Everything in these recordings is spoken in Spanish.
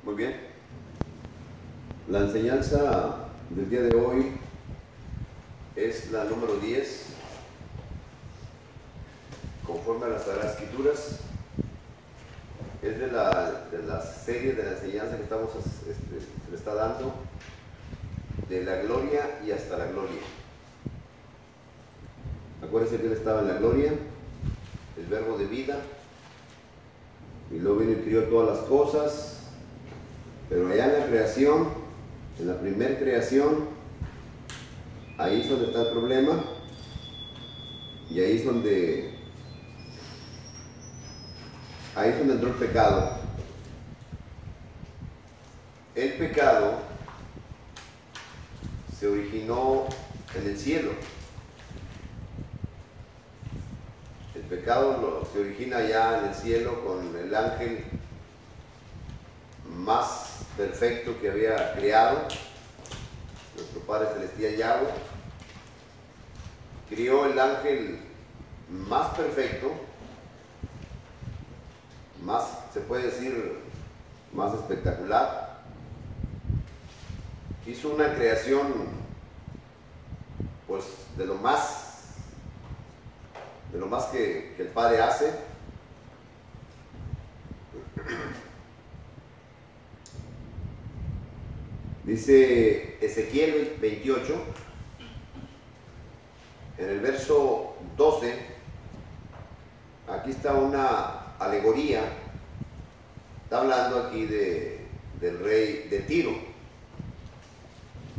Muy bien. La enseñanza del día de hoy es la número 10, conforme a las Sagradas Escrituras. Es de la serie de la enseñanza que se le está dando, de la gloria y hasta la gloria. Acuérdense que él estaba en la gloria, el verbo de vida, y luego vino y crió todas las cosas, pero allá en la creación, en la primer creación, ahí es donde está el problema, y ahí es donde entró el pecado. El pecado se originó en el cielo. El pecado se origina allá en el cielo con el ángel más perfecto que había creado, nuestro Padre Celestial Yahweh. Crió el ángel más perfecto, más, se puede decir, más espectacular. Hizo una creación, pues, de lo más que el Padre hace. Dice Ezequiel 28, en el verso 12, aquí está una alegoría. Está hablando aquí del rey de Tiro,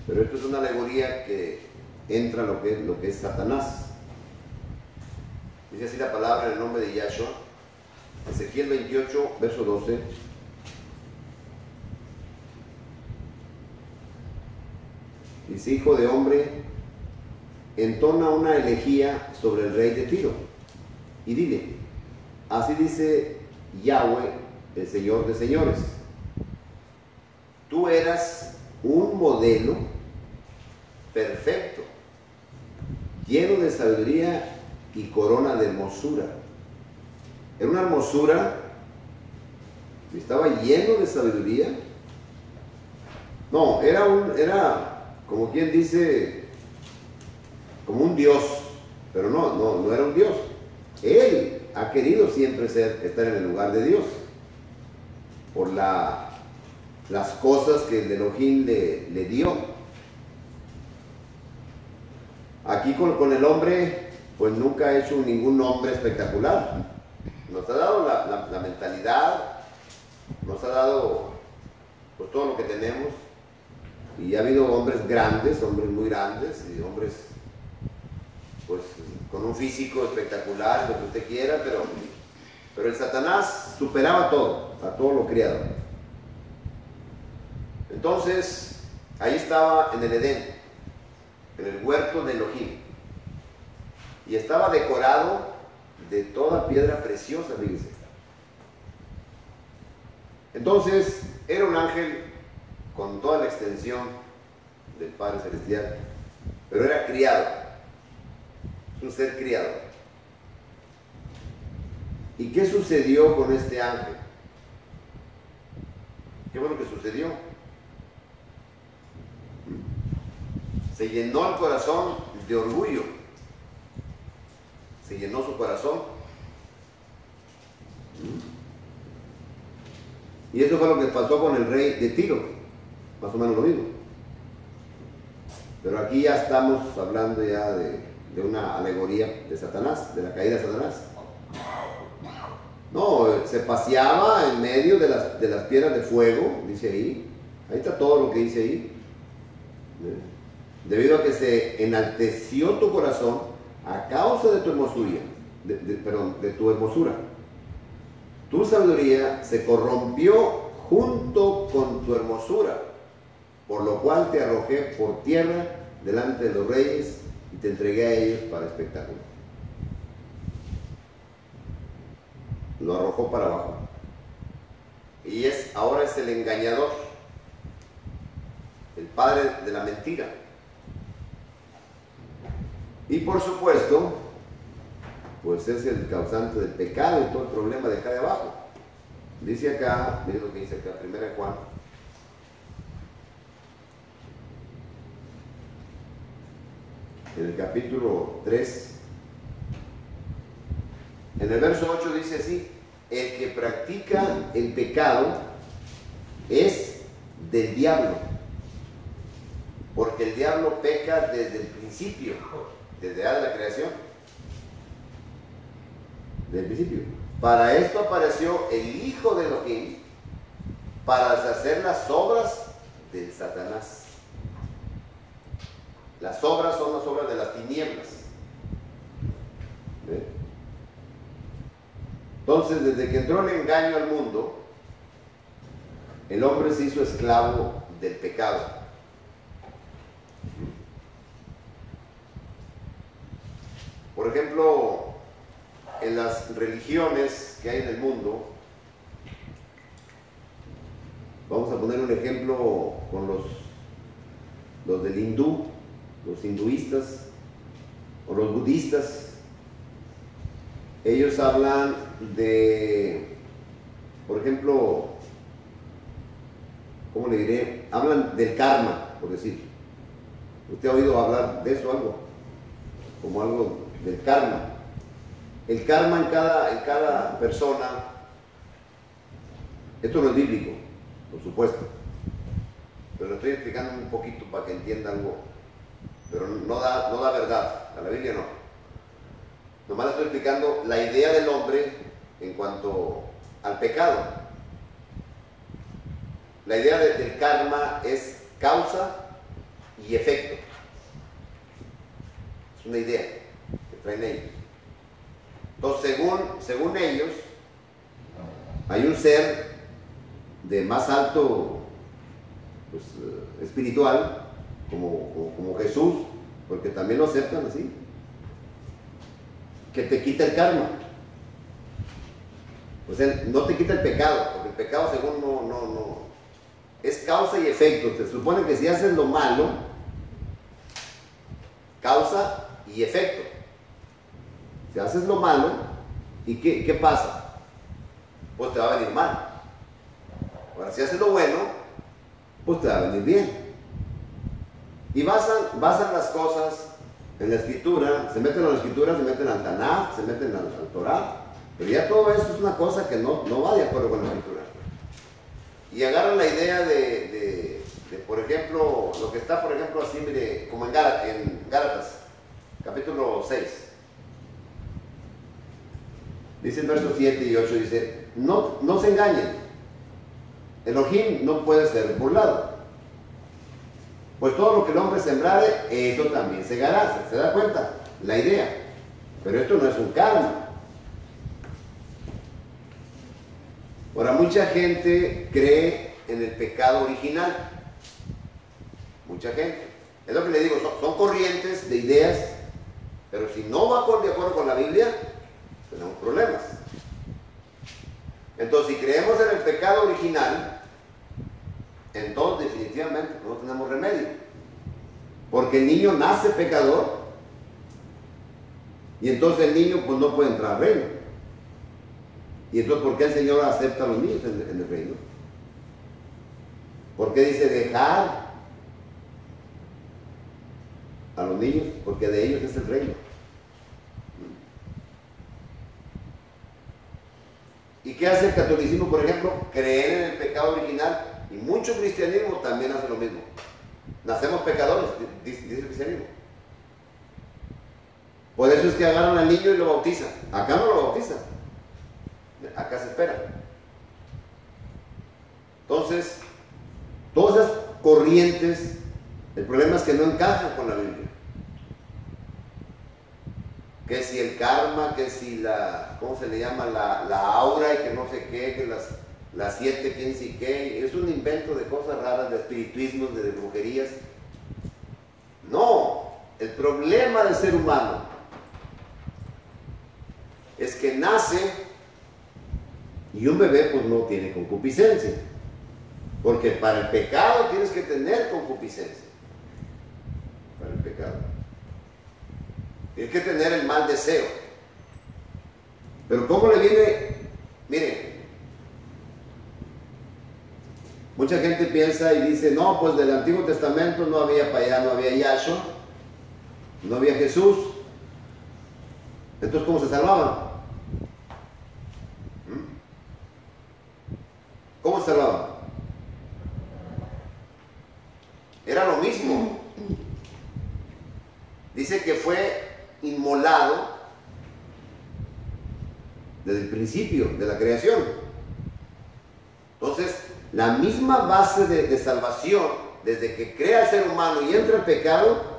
pero esto es una alegoría que entra lo que es Satanás. Dice así la palabra en el nombre de Yahshua, Ezequiel 28, verso 12. Dice: hijo de hombre, entona una elegía sobre el rey de Tiro y dile: así dice Yahweh, el Señor de señores, tú eras un modelo perfecto, lleno de sabiduría y corona de hermosura. Era una hermosura, estaba lleno de sabiduría. No, era como quien dice, como un dios, pero no era un dios. Él ha querido siempre estar en el lugar de Dios, por las cosas que el Elohim le dio. Aquí con el hombre, pues nunca ha hecho ningún hombre espectacular. Nos ha dado la mentalidad, nos ha dado pues todo lo que tenemos, y ha habido hombres grandes, hombres muy grandes, y hombres pues con un físico espectacular, lo que usted quiera, pero el Satanás superaba a todo lo criado. Entonces, ahí estaba en el Edén, en el huerto de Elohim, y estaba decorado de toda piedra preciosa, fíjense. Entonces, era un ángel con toda la extensión del Padre Celestial, pero era criado, un ser criado. ¿Y qué sucedió con este ángel? ¿Qué fue lo que sucedió? Se llenó el corazón de orgullo, se llenó su corazón. Y eso fue lo que pasó con el rey de Tiro, más o menos lo mismo. Pero aquí ya estamos hablando ya de una alegoría de Satanás, de la caída de Satanás. No, se paseaba en medio de las piedras de fuego, dice ahí. Ahí está todo lo que dice ahí. Debido a que se enalteció tu corazón a causa de tu hermosura, de tu hermosura. Tu sabiduría se corrompió junto con tu hermosura, por lo cual te arrojé por tierra delante de los reyes y te entregué a ellos para espectáculo. Lo arrojó para abajo. Y ahora es el engañador, el padre de la mentira. Y por supuesto, pues es el causante del pecado y todo el problema de acá de abajo. Dice acá, miren lo que dice acá, 1 Juan en el capítulo 3, en el verso 8 dice así: el que practica el pecado es del diablo, porque el diablo peca desde el principio, desde la creación, desde el principio. Para esto apareció el Hijo de Elohim, para deshacer las obras de Satanás. Las obras son las obras de las tinieblas. ¿Ve? Entonces, desde que entró el engaño al mundo, el hombre se hizo esclavo del pecado. Por ejemplo, en las religiones que hay en el mundo, vamos a poner un ejemplo con los del hindú, los hinduistas o los budistas. Ellos hablan de, por ejemplo, ¿cómo le diré? Hablan del karma, por decir. ¿Usted ha oído hablar de eso algo? Como algo del karma. El karma en cada persona, esto no es bíblico, por supuesto, pero lo estoy explicando un poquito para que entienda algo, pero no da verdad, a la Biblia no. Nomás le estoy explicando la idea del hombre en cuanto al pecado. La idea del karma es causa y efecto. Es una idea que traen ellos. Entonces, según ellos, hay un ser de más alto, pues, espiritual, como Jesús, porque también lo aceptan así, que te quita el karma. O sea, no te quita el pecado, porque el pecado según no es causa y efecto. Se supone que si haces lo malo, causa y efecto. Si haces lo malo, ¿y qué pasa? Pues te va a venir mal. Ahora, si haces lo bueno, pues te va a venir bien. Y basan las cosas en la escritura, se meten a la escritura, se meten al Tanaj, se meten al Torah, pero ya todo eso es una cosa que no va de acuerdo con la escritura. Y agarran la idea de, por ejemplo, lo que está, por ejemplo, así, mire, como en Gálatas, capítulo 6. Dice el verso 7 y 8, dice, no se engañen, Elohim no puede ser burlado, pues todo lo que el hombre sembrare, eso también segará. ¿Se da cuenta? La idea. Pero esto no es un karma. Ahora, mucha gente cree en el pecado original. Mucha gente. Es lo que le digo, son corrientes de ideas, pero si no va de acuerdo con la Biblia, tenemos problemas. Entonces, si creemos en el pecado original, entonces definitivamente no tenemos remedio, porque el niño nace pecador y entonces el niño pues no puede entrar al reino. Y entonces, ¿por qué el Señor acepta a los niños en el reino? ¿Por qué dice dejar a los niños? Porque de ellos es el reino. ¿Y qué hace el catolicismo, por ejemplo? Creer en el pecado original. Y mucho cristianismo también hace lo mismo. Nacemos pecadores, dice el cristianismo. Por eso es que agarran al niño y lo bautizan. Acá no lo bautizan. Acá se espera. Entonces, todas esas corrientes, el problema es que no encajan con la Biblia. Que si el karma, que si ¿cómo se le llama? La aura y que no sé qué, que las 7, quién sí qué, es un invento de cosas raras, de espiritismos, de brujerías. No, el problema del ser humano es que nace y un bebé pues no tiene concupiscencia, porque para el pecado tienes que tener concupiscencia. Para el pecado tienes que tener el mal deseo. Pero ¿cómo le viene? Mire, mucha gente piensa y dice, no, pues del Antiguo Testamento no había para allá, no había Yahshua, no había Jesús. Entonces, ¿cómo se salvaban? ¿Cómo se salvaban? Era lo mismo. Dice que fue inmolado desde el principio de la creación. Entonces, la misma base de salvación, desde que crea el ser humano y entra el pecado,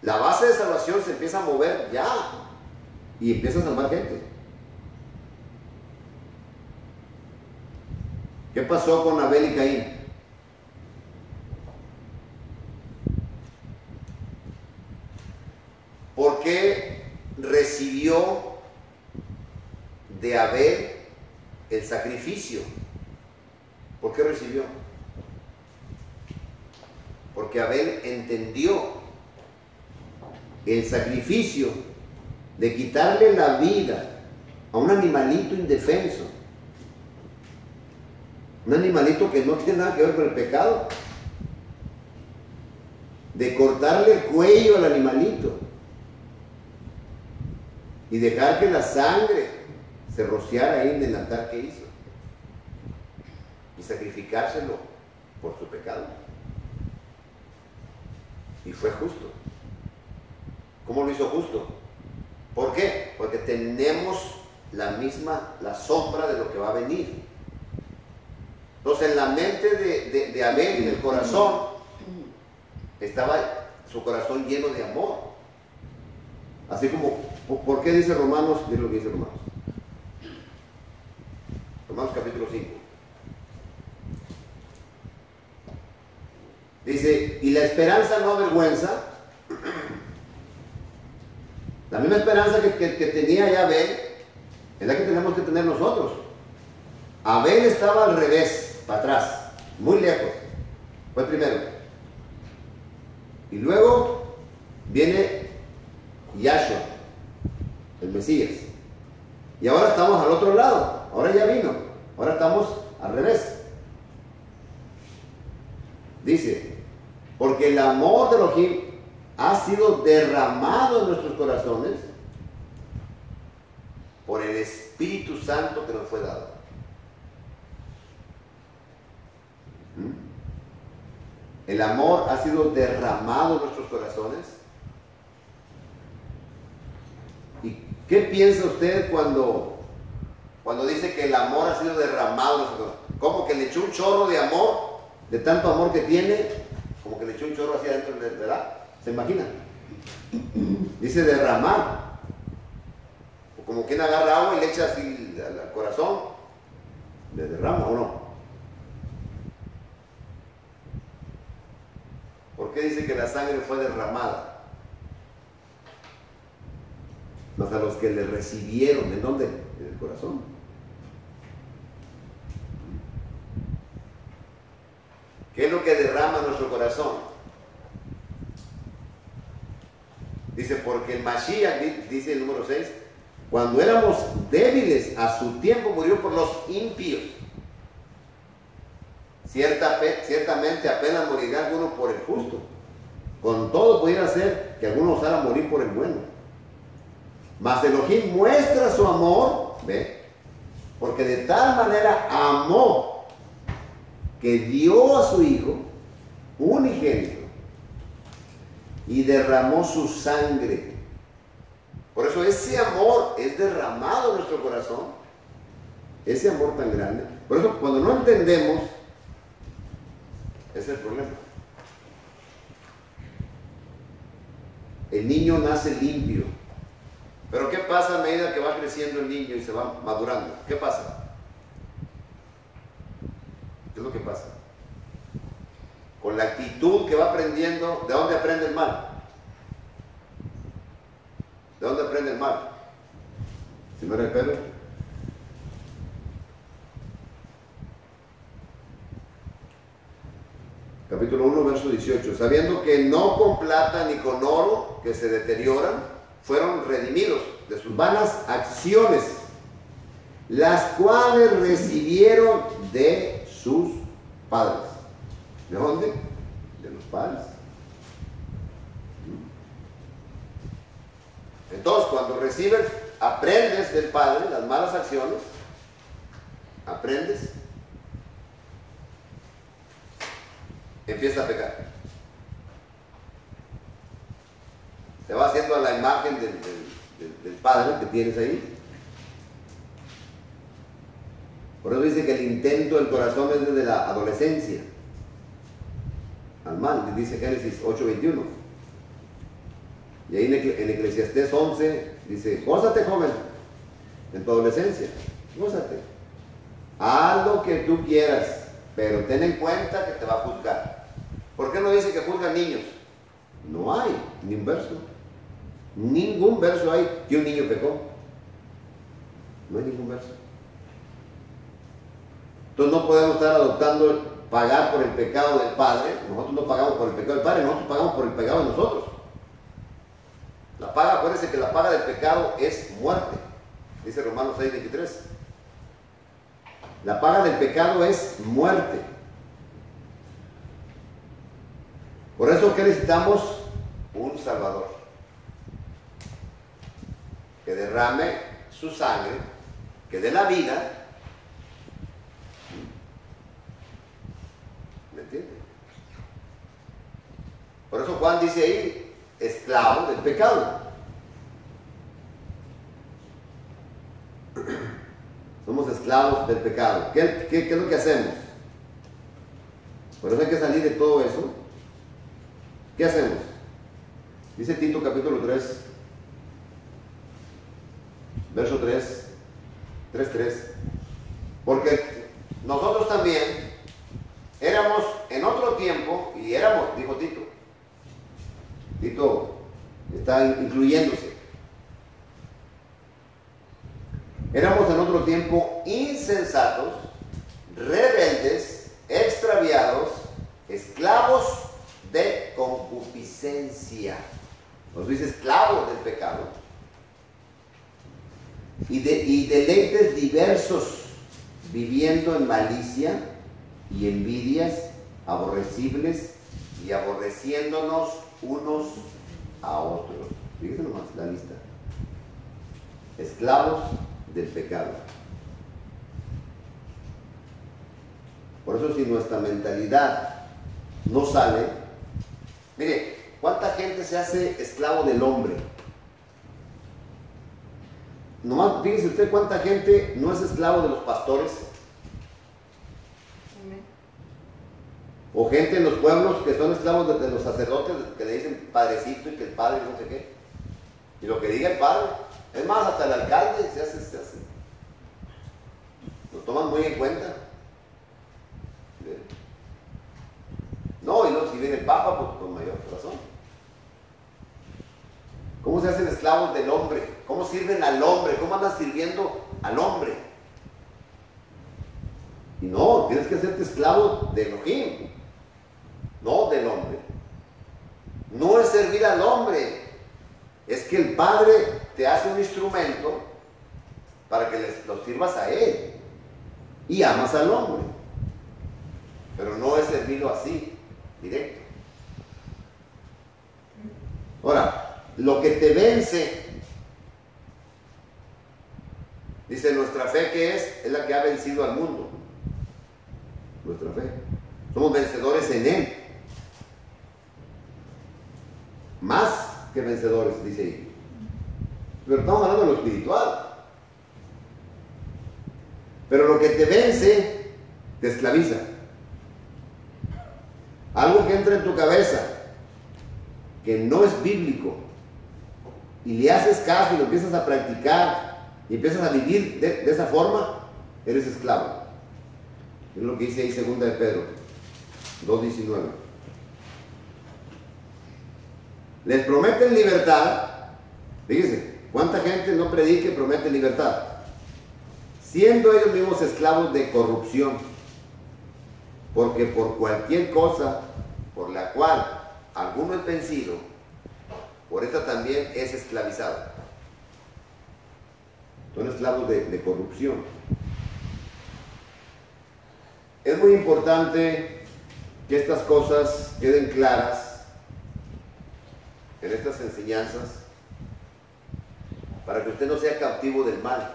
la base de salvación se empieza a mover ya y empieza a salvar gente. ¿Qué pasó con Abel y Caín? ¿Por qué recibió de Abel el sacrificio? ¿Por qué recibió? Porque Abel entendió el sacrificio de quitarle la vida a un animalito indefenso, un animalito que no tiene nada que ver con el pecado, de cortarle el cuello al animalito y dejar que la sangre se rociara ahí en el altar que hizo y sacrificárselo por su pecado. Y fue justo. ¿Cómo lo hizo justo? ¿Por qué? Porque tenemos la sombra de lo que va a venir. Entonces, en la mente de Abel, en el corazón, estaba su corazón lleno de amor. Así como, ¿por qué dice Romanos? Miren lo que dice Romanos. Romanos capítulo 5. Dice, y la esperanza no avergüenza. La misma esperanza que tenía ya Abel es la que tenemos que tener nosotros. Abel estaba al revés, para atrás, muy lejos. Fue primero. Y luego viene Yahshua, el Mesías. Y ahora estamos al otro lado. Ahora ya vino. Ahora estamos al revés. Dice, porque el amor de Elohim ha sido derramado en nuestros corazones por el Espíritu Santo que nos fue dado. El amor ha sido derramado en nuestros corazones. ¿Y qué piensa usted cuando dice que el amor ha sido derramado en nuestros corazones? ¿Cómo que le echó un chorro de amor? De tanto amor que tiene, como que le echó un chorro hacia adentro, ¿verdad? ¿Se imagina? Dice derramar. O como quien agarra agua y le echa así al corazón. ¿Le derrama o no? ¿Por qué dice que la sangre fue derramada? Más a los que le recibieron. ¿En dónde? En el corazón. ¿Qué es lo que derrama nuestro corazón? Dice, porque el Mashiach, dice el número 6, cuando éramos débiles, a su tiempo murió por los impíos. Ciertamente apenas morirá alguno por el justo. Con todo pudiera ser que alguno osara morir por el bueno. Mas Elohim muestra su amor, ¿ve? Porque de tal manera amó que dio a su Hijo unigénito y derramó su sangre. Por eso ese amor es derramado en nuestro corazón. Ese amor tan grande. Por eso cuando no entendemos, ese es el problema. El niño nace limpio. Pero ¿qué pasa a medida que va creciendo el niño y se va madurando? ¿Qué pasa? ¿Qué es lo que pasa? Con la actitud que va aprendiendo, ¿de dónde aprende el mal? ¿De dónde aprende el mal? Señora de Pedro. Capítulo 1, verso 18. Sabiendo que no con plata ni con oro que se deterioran, fueron redimidos de sus vanas acciones, las cuales recibieron de sus padres. ¿De dónde? De los padres. Entonces, cuando recibes, aprendes del Padre las malas acciones, aprendes, empieza a pecar. Se va haciendo a la imagen del Padre que tienes ahí. Por eso dice que el intento del corazón es desde la adolescencia al mal, dice Génesis 8:21. Y ahí en Eclesiastés 11 dice: gózate, joven, en tu adolescencia, gózate. Haz lo que tú quieras, pero ten en cuenta que te va a juzgar. ¿Por qué no dice que juzgan niños? No hay ni un verso. Ningún verso hay que un niño pecó. No hay ningún verso. Entonces no podemos estar adoptando pagar por el pecado del Padre. Nosotros no pagamos por el pecado del Padre, nosotros pagamos por el pecado de nosotros. La paga, acuérdense que la paga del pecado es muerte. Dice Romanos 6:23. La paga del pecado es muerte. Por eso que necesitamos un Salvador que derrame su sangre, que dé la vida. ¿Me entiendes? Por eso Juan dice ahí: esclavo del pecado. Somos esclavos del pecado. ¿Qué es lo que hacemos? Por eso hay que salir de todo eso. ¿Qué hacemos? Dice Tito capítulo 3, verso 3, 3:3. Porque nosotros también éramos en otro tiempo, y éramos, dijo Tito. Tito está incluyéndose. Éramos en otro tiempo insensatos, rebeldes, extraviados, esclavos de concupiscencia. Nos dice esclavos del pecado. Y deleites diversos, viviendo en malicia y envidias, aborrecibles y aborreciéndonos unos a otros. Fíjense nomás la lista. Esclavos del pecado. Por eso, si nuestra mentalidad no sale, mire, ¿cuánta gente se hace esclavo del hombre? Nomás fíjese usted cuánta gente no es esclavo de los pastores. O gente en los pueblos que son esclavos de los sacerdotes, que le dicen padrecito y que el padre no sé qué. Y lo que diga el padre. Es más, hasta el alcalde se hace. Lo toman muy en cuenta. No, y luego si viene el Papa, pues con mayor razón. ¿Cómo se hacen esclavos del hombre? ¿Cómo sirven al hombre? ¿Cómo andan sirviendo al hombre? Y no, tienes que hacerte esclavo de Elohim, no del hombre. No es servir al hombre, es que el Padre te hace un instrumento para que lo sirvas a Él y amas al hombre. Pero no es servirlo así, directo. Ahora, lo que te vence, dice nuestra fe, que es la que ha vencido al mundo. Nuestra fe. Somos vencedores en Él. Más que vencedores, dice ahí. Pero estamos hablando de lo espiritual. Pero lo que te vence, te esclaviza. Algo que entra en tu cabeza, que no es bíblico, y le haces caso y lo empiezas a practicar, y empiezas a vivir de esa forma, eres esclavo. Es lo que dice ahí 2 de Pedro 2:19. Les prometen libertad. Fíjense, ¿cuánta gente no predica y promete libertad? Siendo ellos mismos esclavos de corrupción. Porque por cualquier cosa por la cual alguno es vencido, por esta también es esclavizado. Son esclavos de corrupción. Es muy importante que estas cosas queden claras en estas enseñanzas, para que usted no sea cautivo del mal.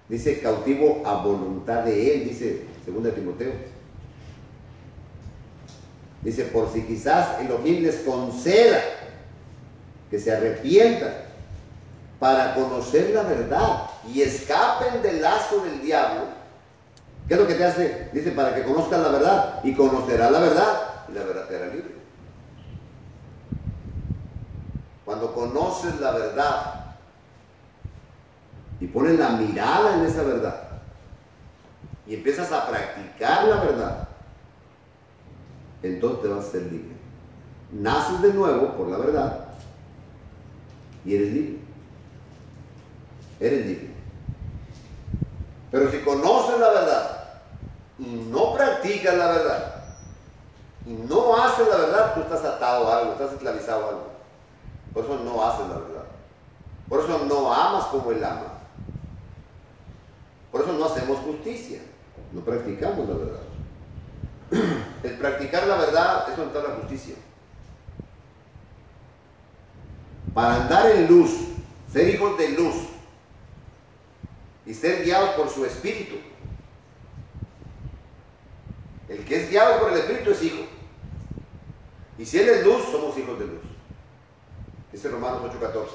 Dice cautivo a voluntad de Él, dice 2 Timoteo. Dice, por si quizás Elohim les conceda que se arrepientan para conocer la verdad y escapen del lazo del diablo. ¿Qué es lo que te hace? Dice, para que conozcan la verdad y conocerás la verdad y la verdad te hará libre. Cuando conoces la verdad y pones la mirada en esa verdad y empiezas a practicar la verdad, entonces te vas a ser libre. Naces de nuevo por la verdad y eres libre. Eres libre. Pero si conoces la verdad y no practicas la verdad y no haces la verdad, tú estás atado a algo, estás esclavizado a algo. Por eso no haces la verdad. Por eso no amas como Él ama. Por eso no hacemos justicia. No practicamos la verdad. El practicar la verdad es donde está la justicia. Para andar en luz, ser hijos de luz y ser guiados por su Espíritu. El que es guiado por el Espíritu es hijo. Y si Él es luz, somos hijos de luz. Dice Romanos 8:14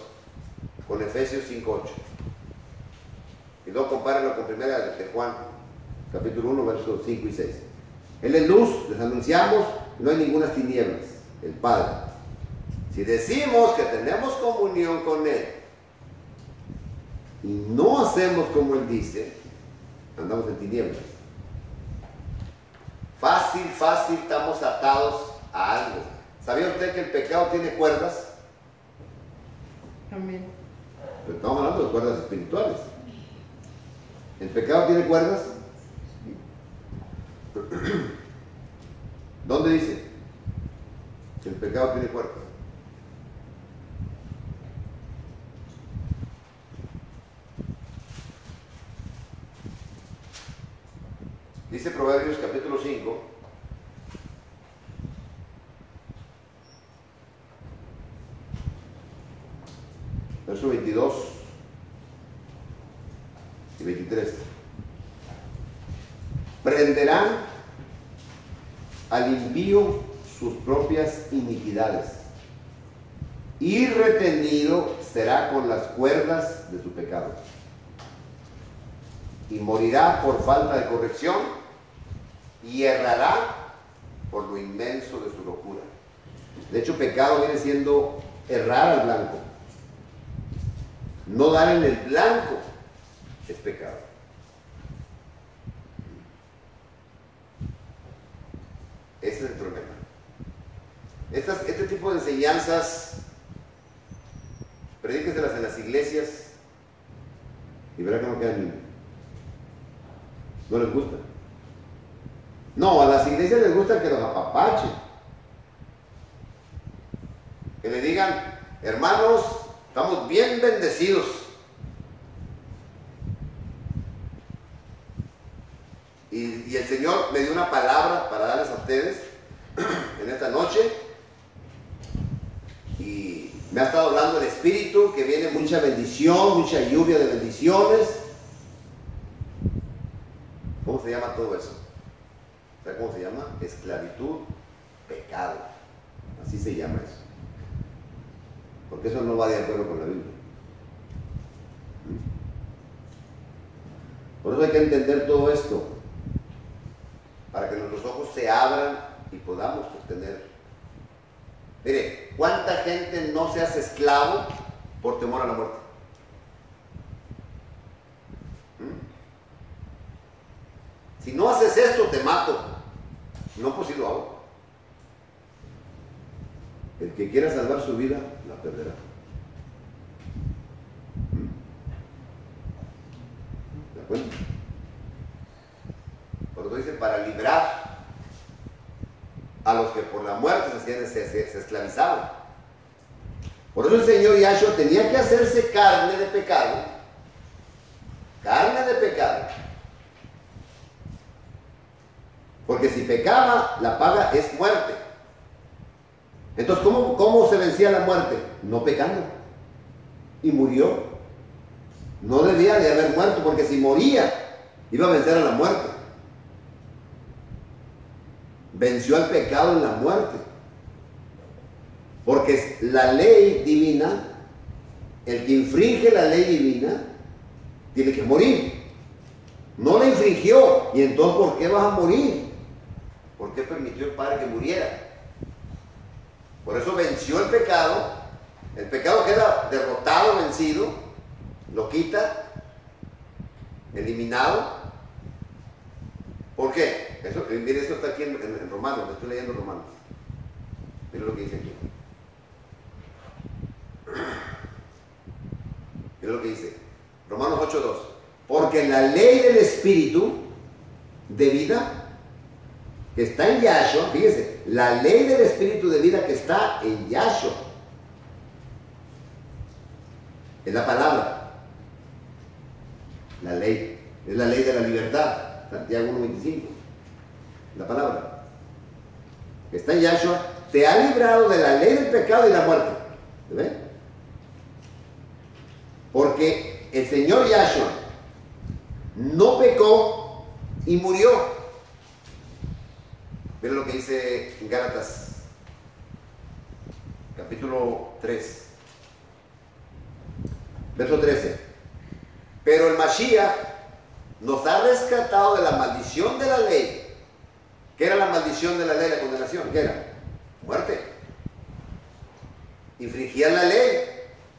con Efesios 5:8. Y luego compárenlo con primera de Juan, capítulo 1, versos 5 y 6. Él es luz, les anunciamos, no hay ninguna tinieblas, el Padre. Si decimos que tenemos comunión con Él y no hacemos como Él dice, andamos en tinieblas. Fácil, estamos atados a algo. ¿Sabía usted que el pecado tiene cuerdas? Amén. Pero estamos hablando de cuerdas espirituales. ¿El pecado tiene cuerdas? ¿Dónde dice que el pecado tiene cuerdas? Dice Proverbios capítulo 5, verso 22 y 23. Prenderán al impío sus propias iniquidades, y retenido será con las cuerdas de su pecado, y morirá por falta de corrección, y errará por lo inmenso de su locura. De hecho, pecado viene siendo errar al blanco. No dar en el blanco es pecado. Ese es el problema. Este tipo de enseñanzas, predíqueselas en las iglesias y verá que no quedan ni. No les gusta. No, a las iglesias les gusta que los apapachen. Que le digan, hermanos, estamos bien bendecidos. Y el Señor me dio una palabra para darles a ustedes en esta noche. Y me ha estado hablando el Espíritu, que viene mucha bendición, mucha lluvia de bendiciones. ¿Cómo se llama todo eso? ¿Sabe cómo se llama? Esclavitud, pecado. Así se llama eso. Porque eso no va de acuerdo con la Biblia. Por eso hay que entender todo esto, para que nuestros ojos se abran y podamos obtener. Mire, ¿cuánta gente no se hace esclavo por temor a la muerte? Si no haces esto, te mato. No, pues sí lo hago. El que quiera salvar su vida, la perderá. ¿De acuerdo? Por eso dice, para librar a los que por la muerte se esclavizaban. Por eso el Señor Yahshua tenía que hacerse carne de pecado. Carne de pecado. Porque si pecaba, la paga es muerte. Entonces, ¿cómo se vencía la muerte? No pecando. Y murió No debía de haber muerto, porque si moría, iba a vencer a la muerte. Venció al pecado en la muerte. Porque la ley divina, el que infringe la ley divina, tiene que morir. No la infringió. Y entonces, ¿por qué vas a morir? ¿Por qué permitió el Padre que muriera? Por eso venció el pecado. El pecado queda derrotado, vencido. Lo quita. Eliminado. ¿Por qué? Eso, mire, esto está aquí en Romanos. Le estoy leyendo Romanos. Mire lo que dice aquí. Mire lo que dice. Romanos 8:2. Porque la ley del Espíritu de vida que está en Yahshua, fíjese, la ley del Espíritu de vida que está en Yahshua es la palabra. La ley es la ley de la libertad. Santiago 1:25. La palabra que está en Yahshua te ha librado de la ley del pecado y la muerte. ¿Ve? Porque el Señor Yahshua no pecó y murió. Miren lo que dice en Gálatas, capítulo 3, verso 13. Pero el Mashiach nos ha rescatado de la maldición de la ley. ¿Qué era la maldición de la ley, la condenación? ¿Qué era? Muerte. Infringían la ley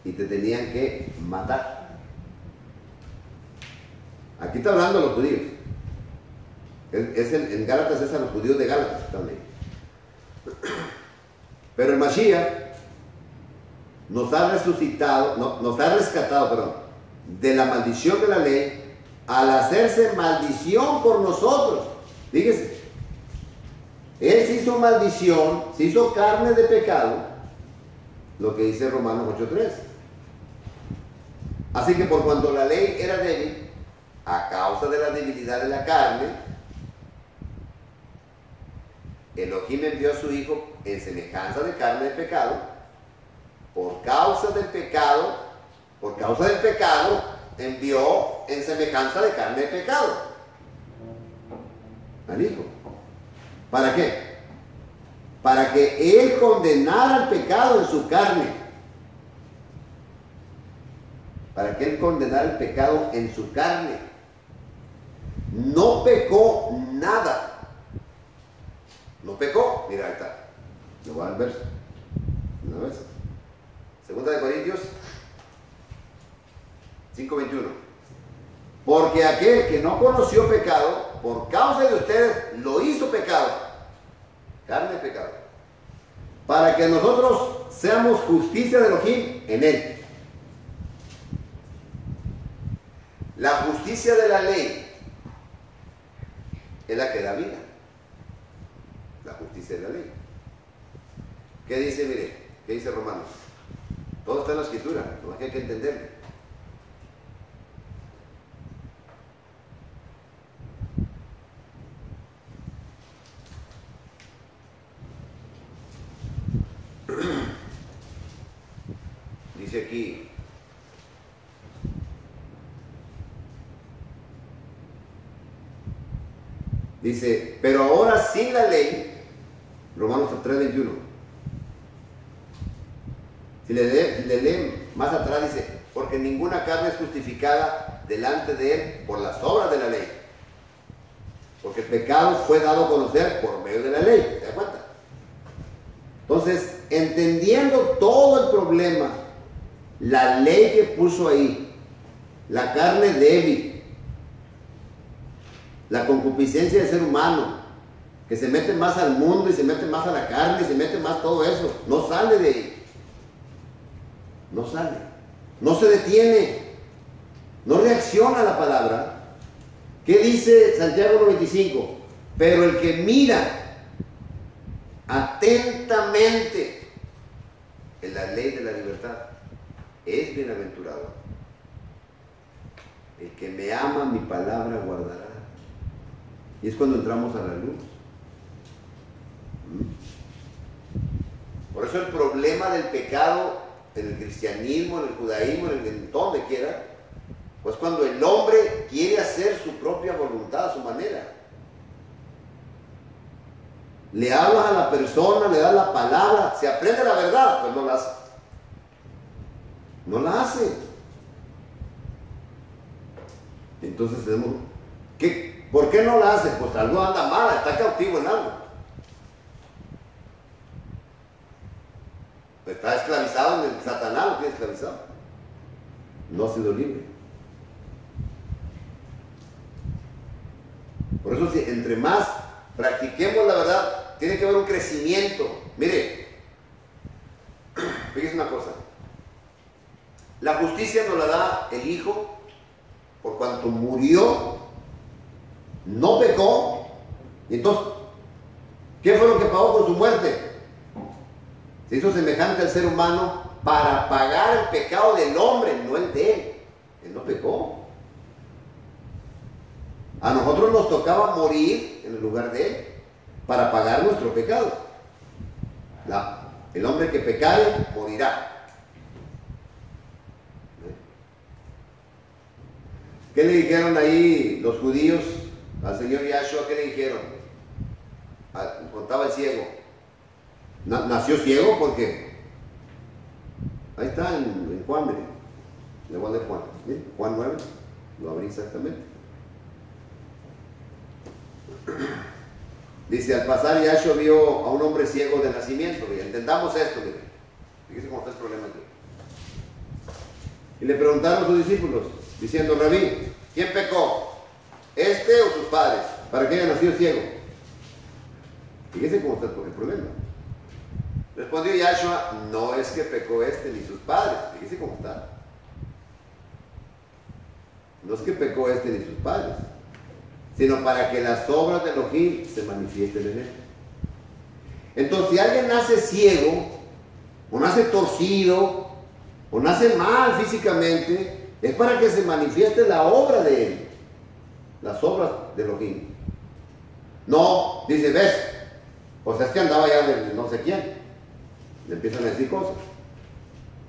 y te tenían que matar. Aquí está hablando de los judíos. En Gálatas es a los judíos de Gálatas también. Pero el Mashiach nos ha resucitado, nos ha rescatado, de la maldición de la ley al hacerse maldición por nosotros. Fíjese, Él se hizo maldición, se hizo carne de pecado, lo que dice Romanos 8:3. Así que por cuanto la ley era débil, a causa de la debilidad de la carne, Elohim envió a su Hijo en semejanza de carne de pecado. Por causa del pecado, envió en semejanza de carne de pecado al Hijo. ¿Para qué? Para que Él condenara el pecado en su carne. Para que Él condenara el pecado en su carne. No pecó nada. No pecó. Mira, ahí está. Le voy a dar el verso. Una vez. Segunda de Corintios 5:21. Porque aquel que no conoció pecado, por causa de ustedes, lo hizo pecado. Carne de pecado. Para que nosotros seamos justicia de Elohim en él. La justicia de la ley es la que da vida. La justicia de la ley. ¿Qué dice? Mire, ¿qué dice Romanos? Todo está en la escritura, no hay que entenderlo. Dice aquí, dice, pero ahora sin la ley, Romanos 3:21. Si le leen más atrás, dice, porque ninguna carne es justificada delante de él por las obras de la ley. Porque el pecado fue dado a conocer por medio de la ley. ¿Te das cuenta? Entonces, entendiendo todo el problema, la ley que puso ahí, la carne débil, la concupiscencia del ser humano, que se mete más al mundo y se mete más a la carne y se mete más todo eso, no sale de ahí. No sale, no se detiene, no reacciona a la palabra. ¿Qué dice Santiago 1:25? Pero el que mira atentamente en la ley de la libertad es bienaventurado. El que me ama, mi palabra guardará. Y es cuando entramos a la luz. Por eso el problema del pecado en el cristianismo, en el judaísmo, en donde quiera, Pues cuando el hombre quiere hacer su propia voluntad a su manera. Le hablas a la persona, le das la palabra, se aprende la verdad, pues no la hace. No la hace. Entonces tenemos, ¿por qué no la hace? Pues algo anda mal, está cautivo en algo. Está esclavizado en el Satanás, lo tiene esclavizado. No ha sido libre. Por eso, si entre más practiquemos la verdad, tiene que haber un crecimiento. Mire, fíjese una cosa. La justicia nos la da el Hijo por cuanto murió, no pecó. Y entonces, ¿qué fue lo que pagó con su muerte? Se hizo semejante al ser humano para pagar el pecado del hombre, no el de él. Él no pecó. A nosotros nos tocaba morir en el lugar de él para pagar nuestro pecado. El hombre que pecare morirá. ¿Qué le dijeron ahí los judíos al Señor Yahshua? ¿Qué le dijeron? Contaba el ciego. Nació ciego porque ahí está en Juan, miren. Le voy a leer Juan. ¿Bien? Juan 9, lo abrí exactamente. Dice, al pasar Yahshua vio a un hombre ciego de nacimiento. Y entendamos esto, miren. Fíjense cómo está el problema aquí. Y le preguntaron a sus discípulos, diciendo, Rabí, ¿quién pecó? ¿Este o sus padres? Para que haya nacido ciego. Fíjense cómo está el problema. Respondió Yahshua, no es que pecó este ni sus padres. Fíjense cómo está. No es que pecó este ni sus padres, sino para que las obras de Elohim se manifiesten en él. Entonces, si alguien nace ciego, o nace torcido, o nace mal físicamente, es para que se manifieste la obra de él, las obras de Elohim. No, dice, ves, pues es que andaba ya de no sé quién. Le empiezan a decir cosas,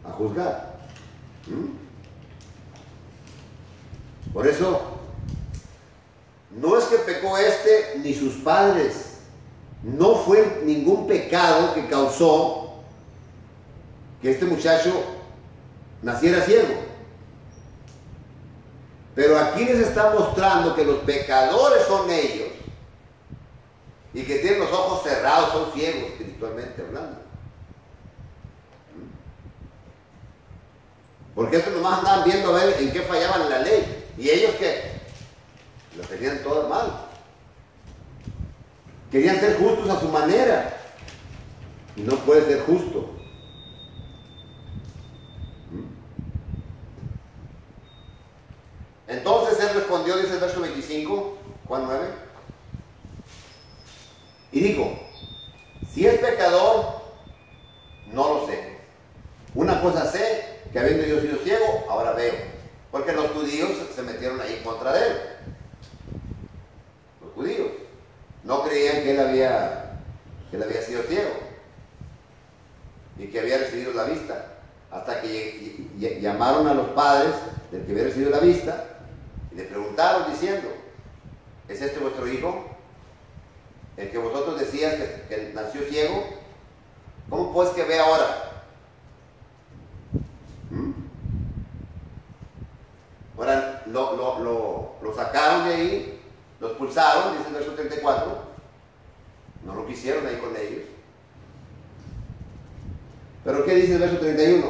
a juzgar. Por eso, no es que pecó este ni sus padres. No fue ningún pecado que causó que este muchacho naciera ciego. Pero aquí les está mostrando que los pecadores son ellos y que tienen los ojos cerrados, son ciegos espiritualmente hablando. Porque estos nomás andaban viendo a ver en qué fallaban en la ley. Y ellos que lo tenían todo mal. Querían ser justos a su manera. Y no puede ser justo. Entonces él respondió, dice el verso 25, Juan 9. Y dijo, si es pecador, no lo sé. Una cosa sé, que habiendo yo sido ciego, ahora veo. Porque los judíos se metieron ahí en contra de él. Los judíos no creían que él había sido ciego y que había recibido la vista. Hasta que llamaron a los padres del que había recibido la vista y le preguntaron diciendo, ¿es este vuestro hijo? El que vosotros decías que nació ciego, ¿cómo pues que ve ahora? Ahora lo sacaron de ahí, lo expulsaron, dice el verso 34, no lo quisieron ahí con ellos. Pero ¿qué dice el verso 31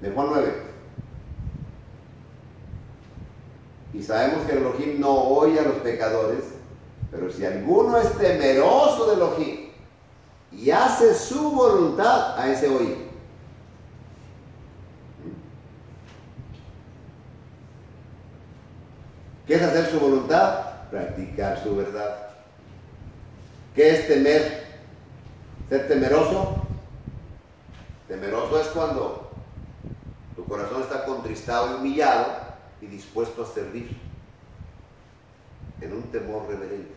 de Juan 9? Y sabemos que el Elohim no oye a los pecadores, pero si alguno es temeroso de Elohim y hace su voluntad, a ese oye. ¿Qué es hacer su voluntad? Practicar su verdad. ¿Qué es temer? ¿Ser temeroso? Temeroso es cuando tu corazón está contristado y humillado y dispuesto a servir en un temor reverente.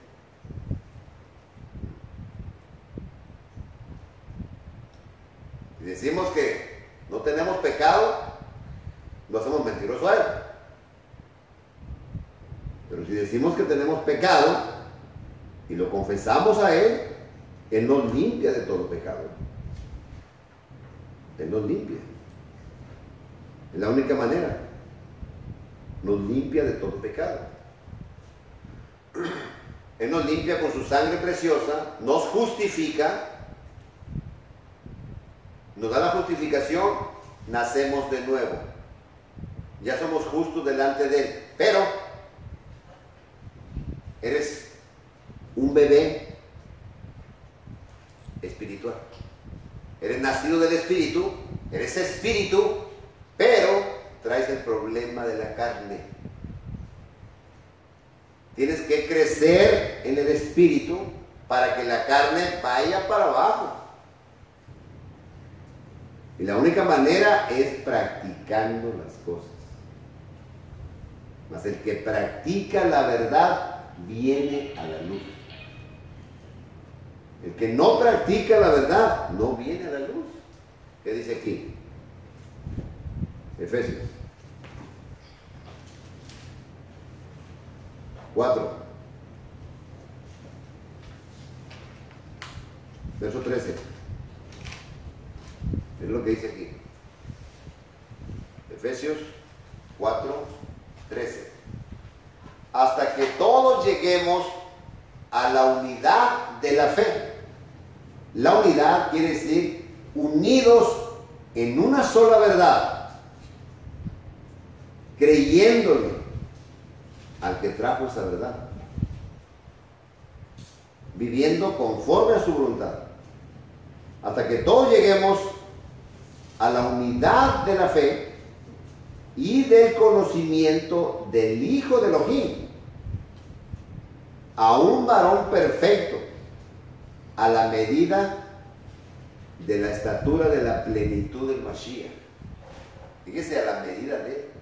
Si decimos que no tenemos pecado, lo hacemos mentiroso a él. decimos que tenemos pecado y lo confesamos a Él, Él nos limpia de todo pecado. Él nos limpia. Es la única manera. Nos limpia de todo pecado. Él nos limpia con su sangre preciosa, nos justifica, nos da la justificación, nacemos de nuevo. Ya somos justos delante de Él. Pero eres un bebé espiritual. Eres nacido del Espíritu, eres espíritu, pero traes el problema de la carne. Tienes que crecer en el Espíritu para que la carne vaya para abajo. Y la única manera es practicando las cosas. Mas el que practica la verdad viene a la luz. El que no practica la verdad no viene a la luz. ¿Qué dice aquí? Efesios 4, verso 13. Es lo que dice aquí. Efesios 4, 13. Hasta que todos lleguemos a la unidad de la fe. La unidad quiere decir unidos en una sola verdad, creyéndole al que trajo esa verdad, viviendo conforme a su voluntad, hasta que todos lleguemos a la unidad de la fe y del conocimiento del Hijo de Elohim, a un varón perfecto, a la medida de la estatura de la plenitud del Mashiach. Fíjese, a la medida de...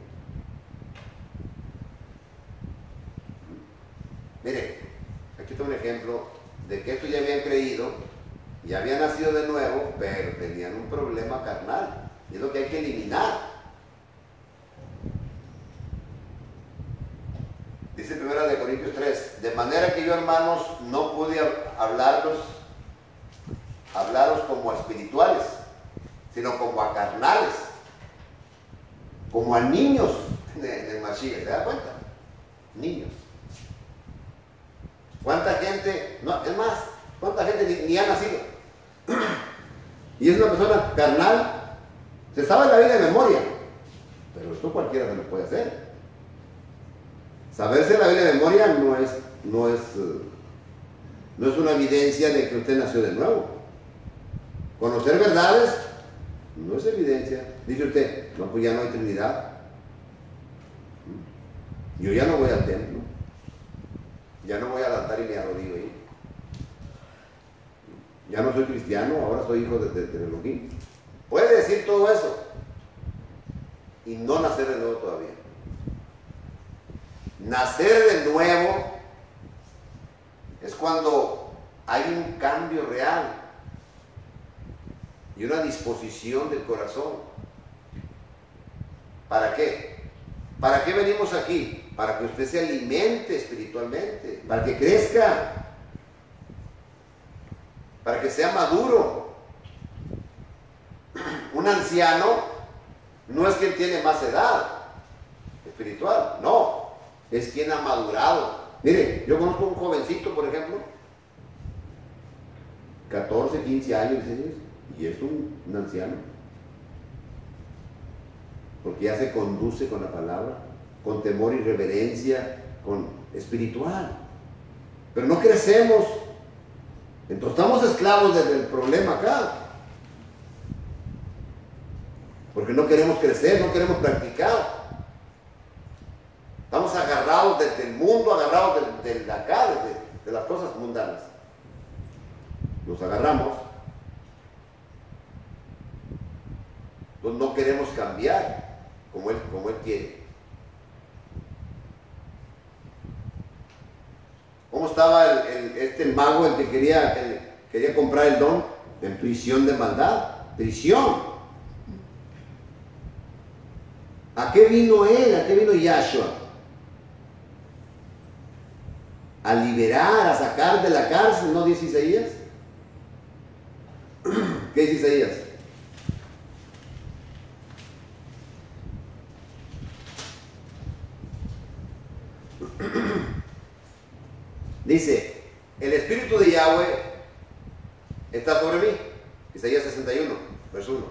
Mire, aquí está un ejemplo de que estos ya habían creído, ya habían nacido de nuevo, pero tenían un problema carnal, y es lo que hay que eliminar. Dice 1 Corintios 3, de manera que yo, hermanos, no pude hablaros como a espirituales, sino como a carnales, como a niños en el Mashiach. ¿Se da cuenta? Niños. ¿Cuánta gente, no, es más, cuánta gente ni ha nacido? Y es una persona carnal, se sabe la Biblia de memoria, pero esto cualquiera se lo puede hacer. Saberse la Biblia de memoria no es una evidencia de que usted nació de nuevo. Conocer verdades no es evidencia. Dice usted, no, pues ya no hay Trinidad. Yo ya no voy al templo. Ya no voy al altar y me arrodillo ahí. Ya no soy cristiano, ahora soy hijo de Elohim. Puede decir todo eso y no nacer de nuevo todavía. Nacer de nuevo es cuando hay un cambio real y una disposición del corazón. ¿Para qué? ¿Para qué venimos aquí? Para que usted se alimente espiritualmente, para que crezca, para que sea maduro. Un anciano no es quien tiene más edad espiritual, no, es quien ha madurado. Mire, yo conozco un jovencito, por ejemplo, 14, 15 años, y es un anciano, porque ya se conduce con la palabra, con temor y reverencia, con espiritual. Pero no crecemos, entonces estamos esclavos del problema acá, porque no queremos crecer, no queremos practicar. Estamos agarrados del mundo, agarrados de acá, de las cosas mundanas. Nos agarramos. Entonces no queremos cambiar como él quiere. ¿Cómo estaba el mago, el que quería comprar el don? En prisión de maldad. Prisión. ¿A qué vino él? ¿A qué vino Yahshua? a liberar, a sacar de la cárcel, ¿no dice Isaías? ¿Qué dice Isaías? Dice, el Espíritu de Yahweh está sobre mí. Isaías 61, verso 1.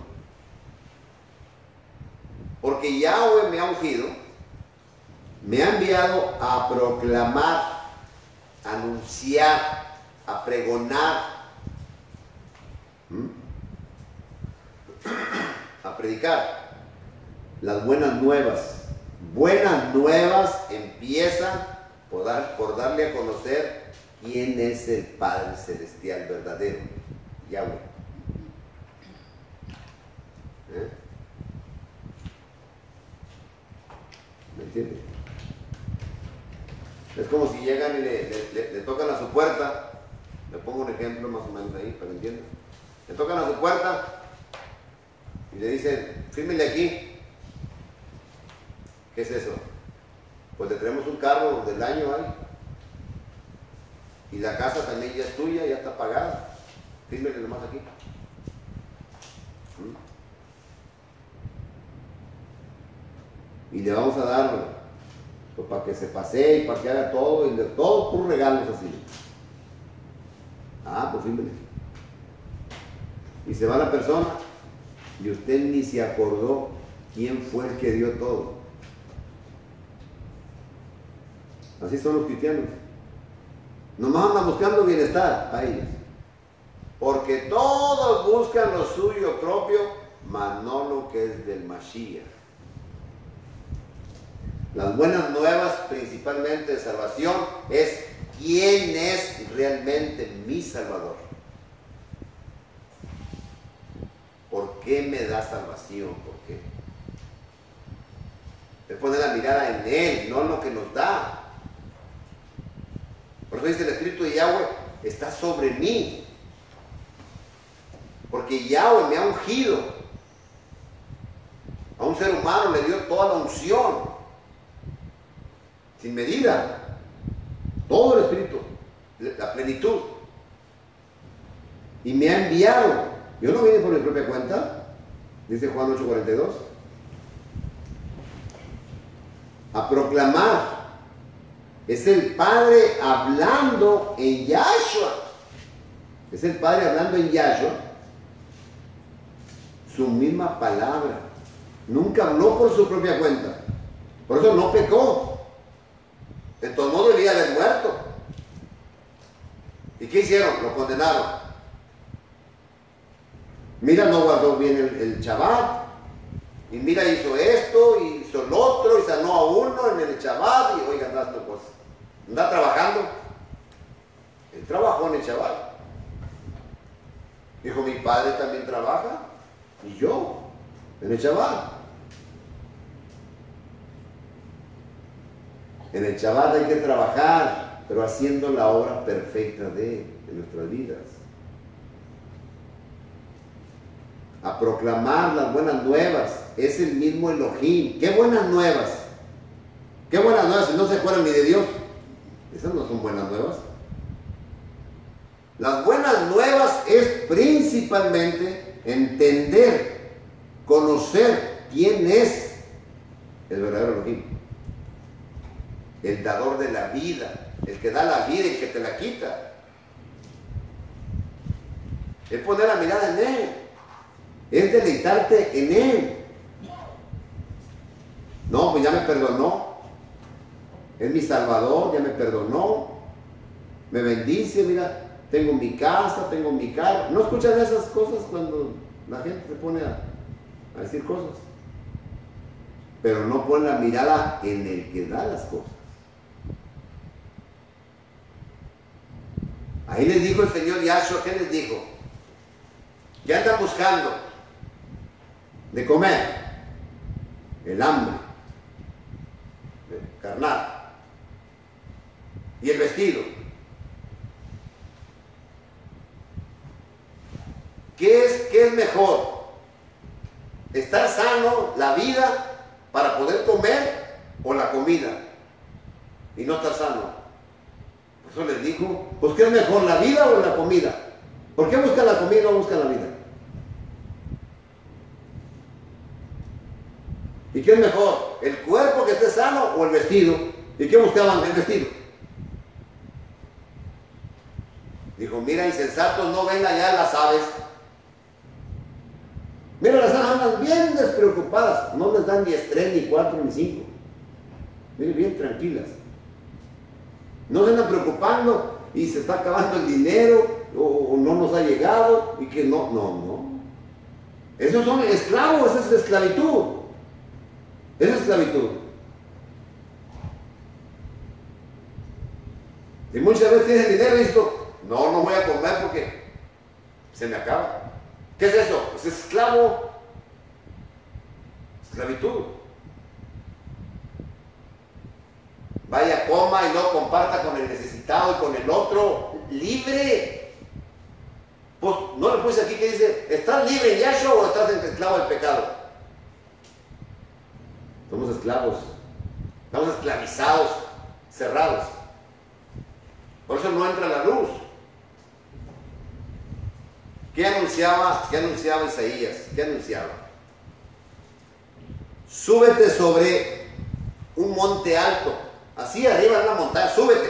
Porque Yahweh me ha ungido, me ha enviado a proclamar, a anunciar, a pregonar, a predicar las buenas nuevas. Buenas nuevas empiezan por darle a conocer quién es el Padre Celestial verdadero, Yahweh. ¿Me entiendes? Es como si llegan y le tocan a su puerta. Le pongo un ejemplo más o menos ahí para que entiendan. Le tocan a su puerta y le dicen, fírmele aquí. ¿Qué es eso? Pues le traemos un carro del año ahí. Y la casa también ya es tuya, ya está pagada. Fírmele nomás aquí. Y le vamos a dar pues, para que se pasee y para que haga todo, y de todo por regalos así. Ah, pues fírmele. Y se va la persona y usted ni se acordó quién fue el que dio todo. Así son los cristianos. Nomás andan buscando bienestar a ellos. Porque todos buscan lo suyo propio, mas no lo que es del Mashiach. Las buenas nuevas, principalmente de salvación, es quién es realmente mi Salvador. ¿Por qué me da salvación? ¿Por qué? Es poner la mirada en Él, no en lo que nos da. Por eso dice el Espíritu de Yahweh está sobre mí. Porque Yahweh me ha ungido. A un ser humano le dio toda la unción. Sin medida. Todo el Espíritu. La plenitud. Y me ha enviado. Yo no vine por mi propia cuenta. Dice Juan 8:42. A proclamar. Es el Padre hablando en Yahshua. Es el Padre hablando en Yahshua. Su misma palabra. Nunca habló por su propia cuenta. Por eso no pecó. De todos modos debía haber muerto. ¿Y qué hicieron? Lo condenaron. Mira, no guardó bien el Shabbat. Y mira, hizo esto, y hizo lo otro, y sanó a uno en el Shabbat. Y oigan, dando cosas. ¿Anda trabajando? Él trabajó en el Shabbat. Dijo, mi padre también trabaja. Y yo, en el Shabbat. En el Shabbat hay que trabajar, pero haciendo la obra perfecta de nuestras vidas. A proclamar las buenas nuevas. Es el mismo Elohim. ¿Qué buenas nuevas? ¿Qué buenas nuevas si no se acuerdan ni de Dios? Esas no son buenas nuevas. Las buenas nuevas es principalmente entender, conocer quién es el verdadero Elohim. El dador de la vida, el que da la vida y el que te la quita. Es poner la mirada en Él. Es deleitarte en Él. No, pues ya me perdonó. Es mi Salvador, ya me perdonó. Me bendice, mira, tengo mi casa, tengo mi carro. ¿No escuchan esas cosas cuando la gente se pone a decir cosas? Pero no pone la mirada en el que da las cosas. Ahí les dijo el Señor Yahshua, ¿qué les dijo? ¿Qué andan buscando? De comer. El hambre. Carnal. Y el vestido. ¿Qué es mejor? ¿Estar sano, la vida, para poder comer, o la comida y no estar sano? Eso les dijo, pues ¿qué es mejor, la vida o la comida? ¿Por qué buscan la comida y no buscan la vida? ¿Y qué es mejor, el cuerpo que esté sano o el vestido? ¿Y qué buscaban? El vestido. Dijo, mira, insensatos, no ven allá las aves. Mira, las aves andan bien despreocupadas, no les dan ni estrés, ni 4, ni 5. Miren, bien tranquilas. No se andan preocupando y se está acabando el dinero o no nos ha llegado y que no. Esos son esclavos, esa es esclavitud. Esa es esclavitud. Y muchas veces tienes dinero y dices, no voy a comer porque se me acaba. ¿Qué es eso? Es esclavo. Esclavitud. Vaya, coma y no comparta con el necesitado y con el otro. Libre. Pues no le puse aquí que dice, ¿estás libre en Yahshua o estás esclavo del pecado? Somos esclavos. Estamos esclavizados, cerrados. Por eso no entra la luz. ¿Qué anunciaba Isaías? ¿Qué anunciaba? Súbete sobre un monte alto, así arriba de una montaña, súbete.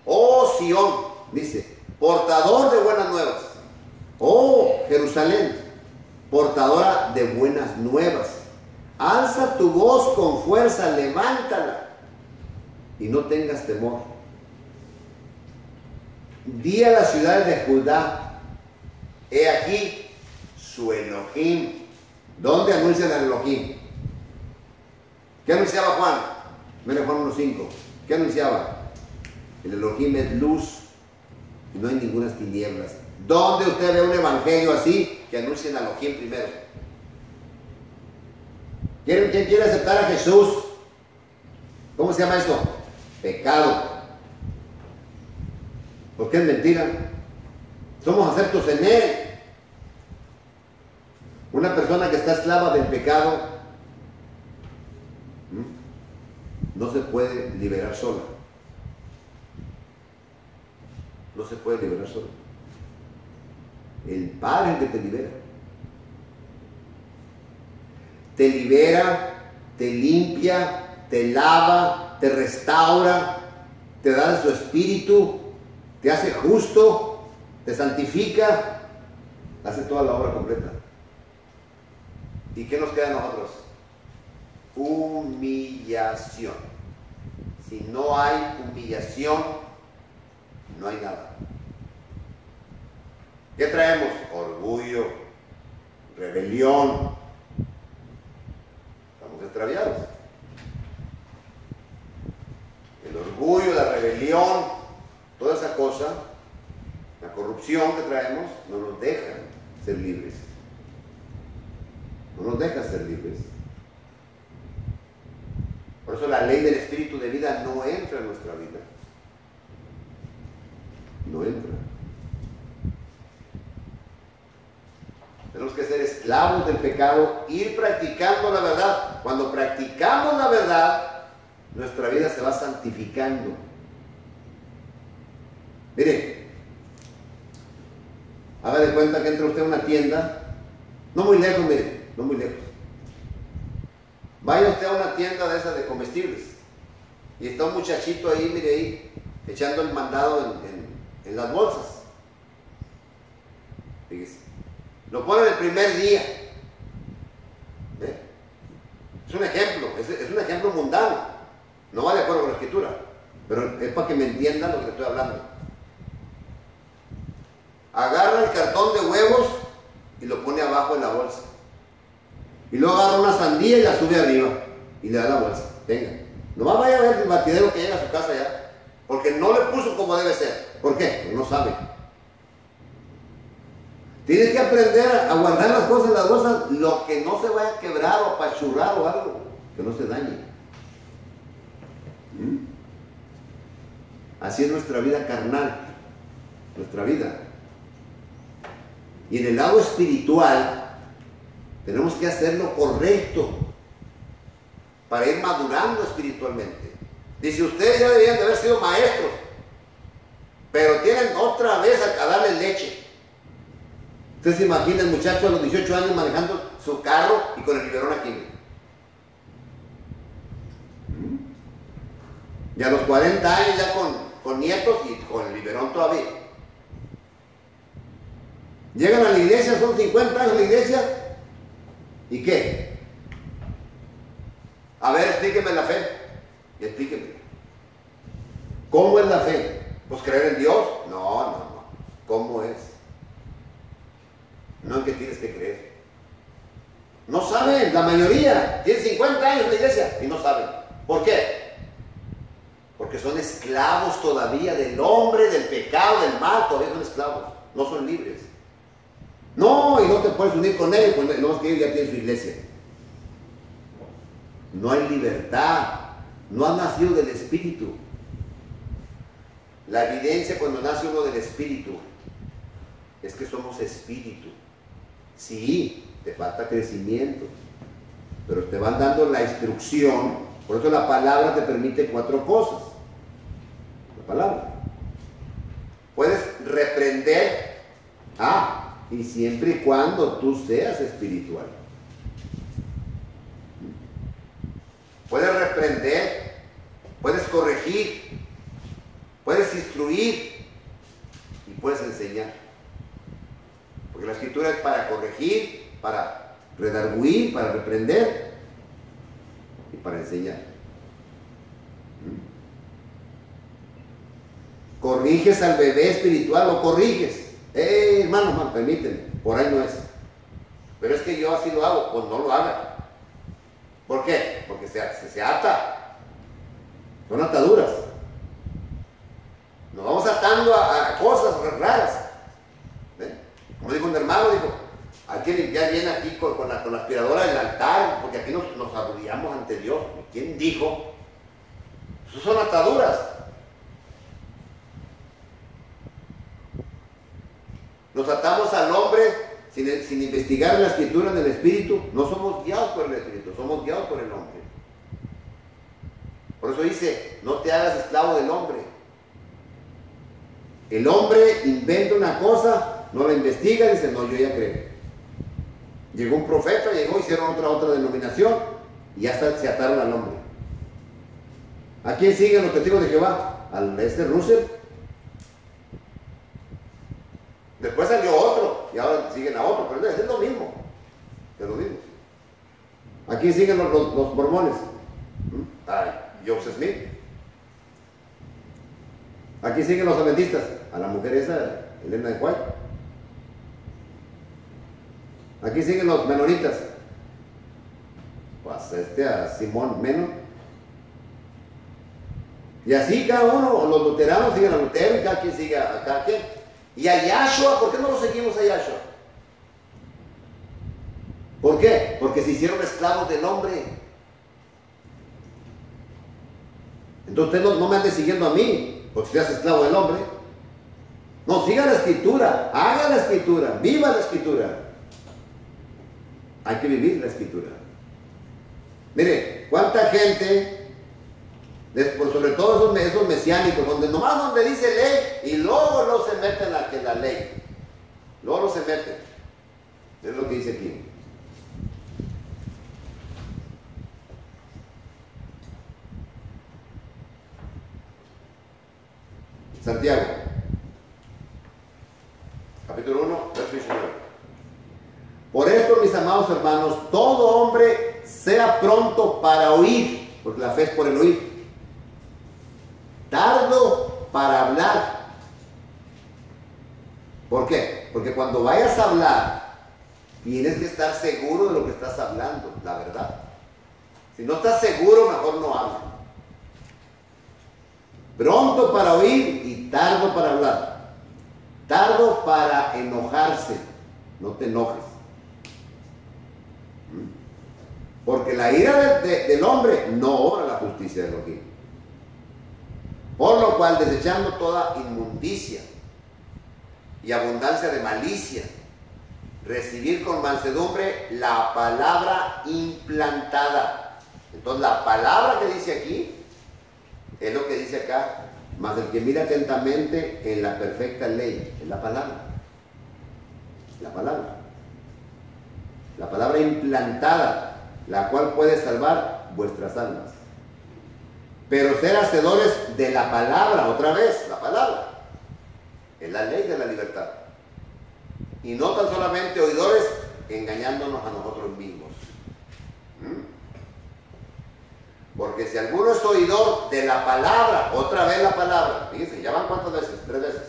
Oh Sión, dice, portador de buenas nuevas. Oh Jerusalén, portadora de buenas nuevas. Alza tu voz con fuerza, levántala y no tengas temor. Di a las ciudades de Judá, he aquí su Elohim. ¿Dónde anuncian el Elohim? ¿Qué anunciaba Juan? Mira Juan 1:5. ¿Qué anunciaba? El Elohim es luz y no hay ninguna tinieblas. ¿Dónde usted ve un evangelio así que anuncien a Elohim primero? ¿Quién quiere aceptar a Jesús? ¿Cómo se llama esto? Pecado. Porque es mentira. Somos aceptos en Él. Una persona que está esclava del pecado no se puede liberar sola. No se puede liberar sola. El Padre es el que te libera. Te libera, te limpia, te lava, te restaura, te da de su espíritu, te hace justo, te santifica, hace toda la obra completa. ¿Y qué nos queda a nosotros? Humillación. Si no hay humillación, no hay nada. ¿Qué traemos? Orgullo, rebelión. Estamos extraviados. El orgullo, la rebelión, toda esa cosa, la corrupción que traemos, no nos deja ser libres. No nos deja ser libres. Por eso la ley del espíritu de vida no entra en nuestra vida. No entra. Tenemos que ser esclavos del pecado, ir practicando la verdad. Cuando practicamos la verdad, nuestra vida se va santificando. Mire, haga de cuenta que entra usted a una tienda, no muy lejos, mire, no muy lejos. Vaya usted a una tienda de esas de comestibles y está un muchachito ahí, mire ahí, echando el mandado en las bolsas. Fíjese. Lo ponen el primer día. ¿Ve? Es un ejemplo, es un ejemplo mundano. No va de acuerdo con la escritura, pero es para que me entiendan lo que estoy hablando. Agarra el cartón de huevos y lo pone abajo en la bolsa. Y luego agarra una sandía y la sube arriba y le da la bolsa. Venga, nomás vaya a ver el batidero que llega a su casa ya, porque no le puso como debe ser. ¿Por qué? Porque no sabe. Tienes que aprender a guardar las cosas en las bolsas, lo que no se vaya a quebrar o apachurrar o algo, que no se dañe. Así es nuestra vida carnal, nuestra vida. Y en el lado espiritual, tenemos que hacer lo correcto para ir madurando espiritualmente. Dice, ustedes ya deberían de haber sido maestros, pero tienen otra vez a darle leche. Ustedes se imaginan, muchachos a los 18 años manejando su carro y con el biberón aquí. Y a los 40 años ya con nietos y con el biberón todavía. Llegan a la iglesia, son 50 años en la iglesia. ¿Y qué? A ver, explíqueme la fe. Explíqueme. ¿Cómo es la fe? Pues creer en Dios. No. ¿Cómo es? No en qué tienes que creer. No saben, la mayoría. Tienen 50 años en la iglesia y no saben. ¿Por qué? Porque son esclavos todavía del hombre, del pecado, del mal. Todavía son esclavos. No son libres. No, y no te puedes unir con ellos. No, es que ellos ya tienen su iglesia. No hay libertad. No han nacido del Espíritu. La evidencia cuando nace uno del Espíritu es que somos Espíritu. Sí, te falta crecimiento, pero te van dando la instrucción. Por eso la palabra te permite 4 cosas. La palabra. Puedes reprender. Y siempre y cuando tú seas espiritual. Puedes reprender, puedes corregir, puedes instruir y puedes enseñar. Porque la escritura es para corregir, para redarguir, para reprender y para enseñar. Corriges al bebé espiritual, lo corriges. Hermano, permíteme, por ahí no es. Pero es que yo así lo hago, pues no lo haga. ¿Por qué? Porque se ata. Son ataduras. Nos vamos atando a cosas raras. Como dijo un hermano, hay que limpiar bien aquí con la aspiradora del altar, porque aquí nos arrodillamos ante Dios. ¿Quién dijo? Esas son ataduras. Nos atamos al hombre sin investigar la escritura en el Espíritu. No somos guiados por el Espíritu, somos guiados por el hombre. Por eso dice, no te hagas esclavo del hombre. El hombre inventa una cosa, no la investiga y dice, no, yo ya creo. Llegó un profeta, hicieron otra denominación y ya se ataron al hombre. ¿A quién siguen los testigos de Jehová? Al Russell. Después salió otro y ahora siguen a otro, pero es lo mismo. Es lo mismo. ¿A quién siguen los mormones? Joseph Smith. ¿A quién siguen los adventistas? A la mujer esa, Elena de White. ¿A quién siguen los menonitas? Pues a Simón Menon. Y así cada uno, los luteranos siguen a Lutero y cada quien sigue a cada quien. Y a Yahshua, ¿por qué no lo seguimos a Yahshua? ¿Por qué? Porque se hicieron esclavos del hombre. Entonces usted no me ande siguiendo a mí, porque seas esclavo del hombre. No, siga la escritura, haga la escritura, viva la escritura. Hay que vivir la escritura. Mire, cuánta gente, sobre todo esos mesiánicos, donde dice ley y luego se meten en la ley. Luego se meten. Es lo que dice aquí. Santiago, capítulo 1, verso 19. Por esto, mis amados hermanos, todo hombre sea pronto para oír, porque la fe es por el oír. Tardo para hablar. ¿Por qué? Porque cuando vayas a hablar, tienes que estar seguro de lo que estás hablando, la verdad. Si no estás seguro, mejor no hables. Pronto para oír y tardo para hablar. Tardo para enojarse. No te enojes. Porque la ira del hombre no obra la justicia de Elohim. Por lo cual, desechando toda inmundicia y abundancia de malicia, recibir con mansedumbre la palabra implantada. Entonces, la palabra que dice aquí Es lo que dice acá, mas el que mira atentamente en la perfecta ley, en la palabra. La palabra. La palabra implantada, la cual puede salvar vuestras almas. Pero ser hacedores de la palabra, otra vez, la palabra, es la ley de la libertad. Y no tan solamente oidores, engañándonos a nosotros mismos. Porque si alguno es oidor de la palabra, otra vez la palabra, fíjense, ya van cuántas veces, 3 veces.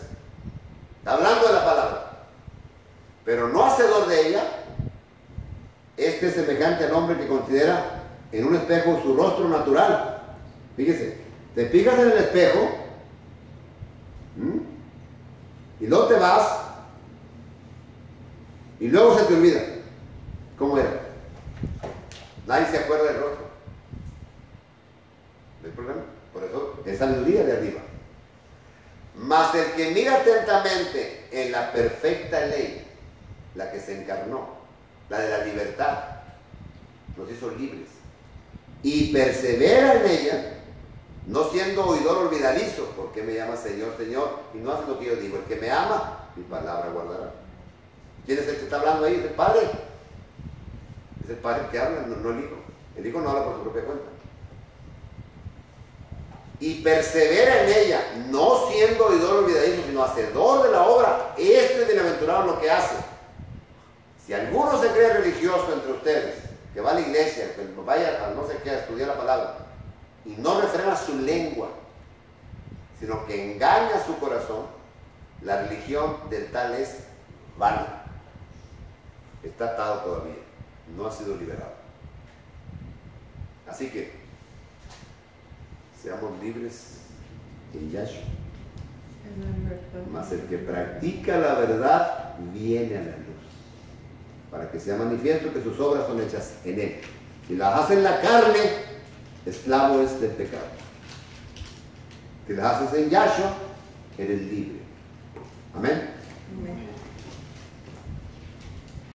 Está hablando de la palabra, pero no hacedor de ella, este es semejante al hombre que considera en un espejo su rostro natural. Fíjese, te fijas en el espejo y luego te vas y luego se te olvida cómo era. Nadie se acuerda del rostro. ¿No hay problema? Por eso es sabiduría de arriba. Mas el que mira atentamente en la perfecta ley, la que se encarnó, la de la libertad, nos hizo libres, y persevera en ella, no siendo oidor olvidadizo, porque me llama Señor, Señor, y no hace lo que yo digo. El que me ama, mi palabra guardará. ¿Quién es el que está hablando ahí? Es el Padre. Es el Padre que habla, no el Hijo. El Hijo no habla por su propia cuenta. Y persevera en ella, no siendo oidor olvidadizo, sino hacedor de la obra. Este es bienaventurado en lo que hace. Si alguno se cree religioso entre ustedes, que va a la iglesia, que vaya a no sé qué, a estudiar la palabra, y no refrena su lengua, sino que engaña su corazón, la religión del tal es vana. Está atado todavía, no ha sido liberado. Así que seamos libres en Yahshua. Mas el que practica la verdad viene a la luz, para que sea manifiesto que sus obras son hechas en él. Si las hace en la carne, esclavo es del pecado. Si las haces en Yahshua, eres libre. Amén. Amén.